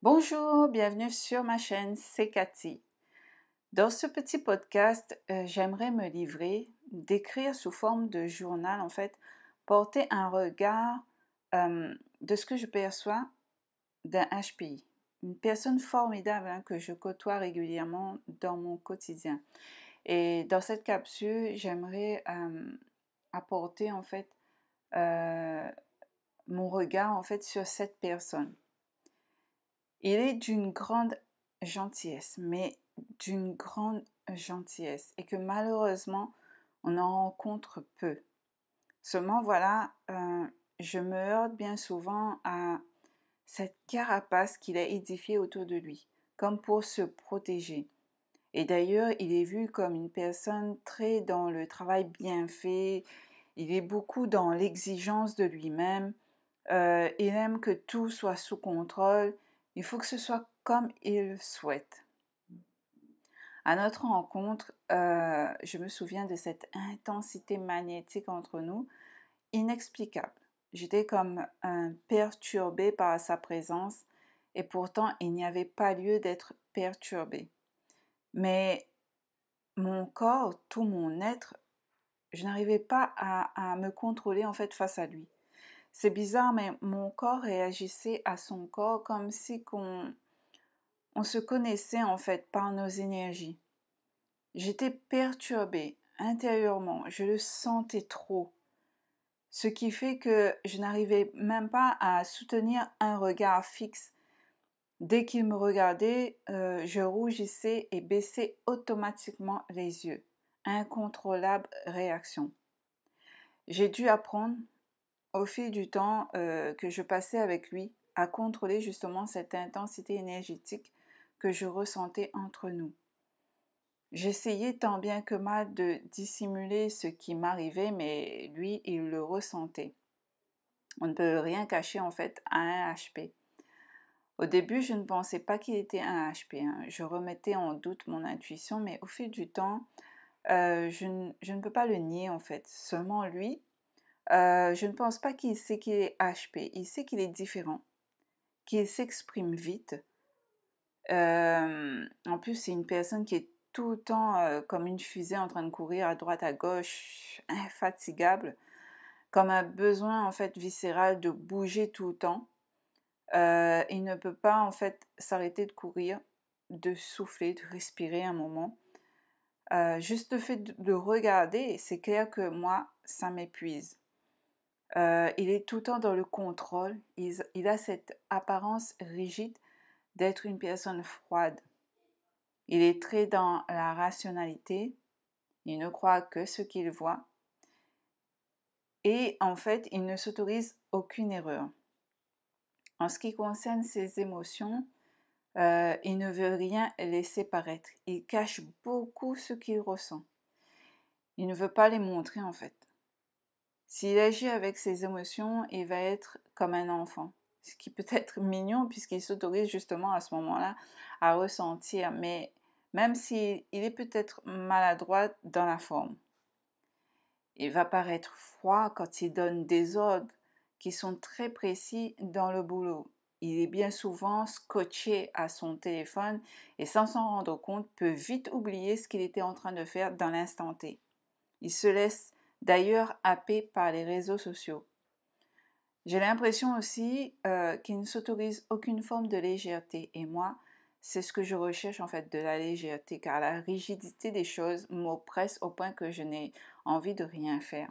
Bonjour, bienvenue sur ma chaîne, c'est Cathy. Dans ce petit podcast, j'aimerais me livrer, d'écrire sous forme de journal, porter un regard de ce que je perçois d'un HPI. Une personne formidable que je côtoie régulièrement dans mon quotidien. Et dans cette capsule, j'aimerais apporter mon regard sur cette personne. Il est d'une grande gentillesse, mais d'une grande gentillesse, et que malheureusement, on en rencontre peu. Seulement, voilà, je me heurte bien souvent à cette carapace qu'il a édifiée autour de lui, comme pour se protéger. Et d'ailleurs, il est vu comme une personne très dans le travail bien fait, il est beaucoup dans l'exigence de lui-même, il aime que tout soit sous contrôle, il faut que ce soit comme il souhaite. À notre rencontre, je me souviens de cette intensité magnétique entre nous, inexplicable. J'étais comme perturbée par sa présence et pourtant il n'y avait pas lieu d'être perturbée. Mais mon corps, tout mon être, je n'arrivais pas à me contrôler face à lui. C'est bizarre, mais mon corps réagissait à son corps comme si on se connaissait par nos énergies. J'étais perturbée intérieurement, je le sentais trop. Ce qui fait que je n'arrivais même pas à soutenir un regard fixe. Dès qu'il me regardait, je rougissais et baissais automatiquement les yeux. Incontrôlable réaction. J'ai dû apprendre au fil du temps que je passais avec lui à contrôler justement cette intensité énergétique que je ressentais entre nous. J'essayais tant bien que mal de dissimuler ce qui m'arrivait, mais lui, il le ressentait. On ne peut rien cacher à un HP. Au début, je ne pensais pas qu'il était un HP. Je remettais en doute mon intuition, mais au fil du temps, je ne peux pas le nier Seulement lui, je ne pense pas qu'il sait qu'il est HP. Il sait qu'il est différent, qu'il s'exprime vite. En plus, c'est une personne qui est tout le temps comme une fusée en train de courir à droite, à gauche, infatigable, comme un besoin viscéral de bouger tout le temps. Il ne peut pas s'arrêter de courir, de souffler, de respirer un moment. Juste le fait de regarder, c'est clair que moi, ça m'épuise. Il est tout le temps dans le contrôle, il a cette apparence rigide d'être une personne froide. Il est très dans la rationalité, il ne croit que ce qu'il voit et il ne s'autorise aucune erreur. En ce qui concerne ses émotions, il ne veut rien laisser paraître, il cache beaucoup ce qu'il ressent. Il ne veut pas les montrer S'il agit avec ses émotions, il va être comme un enfant. Ce qui peut être mignon puisqu'il s'autorise justement à ce moment-là à ressentir. Mais même s'il est peut-être maladroit dans la forme, il va paraître froid quand il donne des ordres qui sont très précis dans le boulot. Il est bien souvent scotché à son téléphone et sans s'en rendre compte peut vite oublier ce qu'il était en train de faire dans l'instant T. Il se laisse d'ailleurs happer par les réseaux sociaux. J'ai l'impression aussi qu'il ne s'autorise aucune forme de légèreté. Et moi, c'est ce que je recherche de la légèreté, car la rigidité des choses m'oppresse au point que je n'ai envie de rien faire.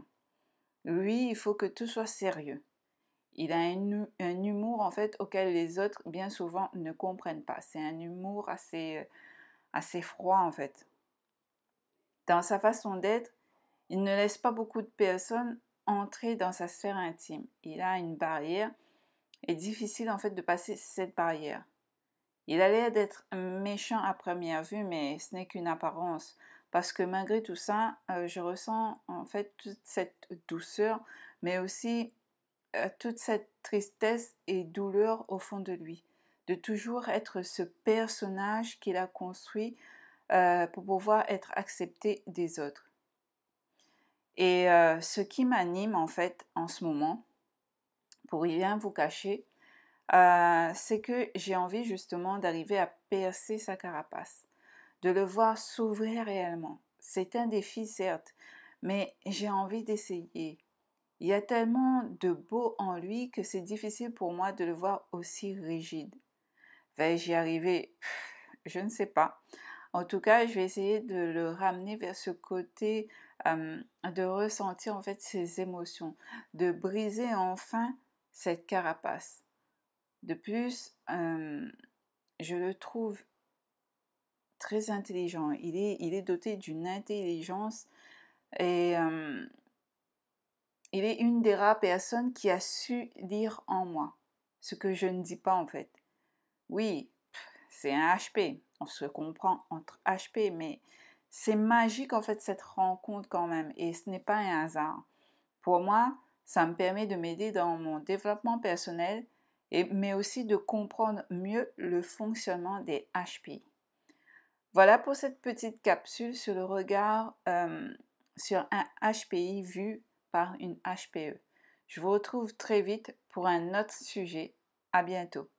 Lui, il faut que tout soit sérieux. Il a un humour auquel les autres bien souvent ne comprennent pas. C'est un humour assez froid Dans sa façon d'être, il ne laisse pas beaucoup de personnes entrer dans sa sphère intime. Il a une barrière et difficile de passer cette barrière. Il a l'air d'être méchant à première vue, mais ce n'est qu'une apparence. Parce que malgré tout ça, je ressens toute cette douceur, mais aussi toute cette tristesse et douleur au fond de lui. De toujours être ce personnage qu'il a construit pour pouvoir être accepté des autres. Et ce qui m'anime en ce moment, pour rien vous cacher, c'est que j'ai envie justement d'arriver à percer sa carapace, de le voir s'ouvrir réellement. C'est un défi, certes, mais j'ai envie d'essayer. Il y a tellement de beau en lui que c'est difficile pour moi de le voir aussi rigide. Vais-je y arriver? Je ne sais pas. En tout cas, je vais essayer de le ramener vers ce côté de ressentir en fait ses émotions, de briser enfin cette carapace. De plus, je le trouve très intelligent. Il est doté d'une intelligence et il est une des rares personnes qui a su lire en moi, ce que je ne dis pas en fait. Oui, c'est un HP, on se comprend entre HP, mais c'est magique en fait cette rencontre quand même, et ce n'est pas un hasard. Pour moi, ça me permet de m'aider dans mon développement personnel, mais aussi de comprendre mieux le fonctionnement des HPI. Voilà pour cette petite capsule sur le regard sur un HPI vu par une HPE. Je vous retrouve très vite pour un autre sujet. À bientôt.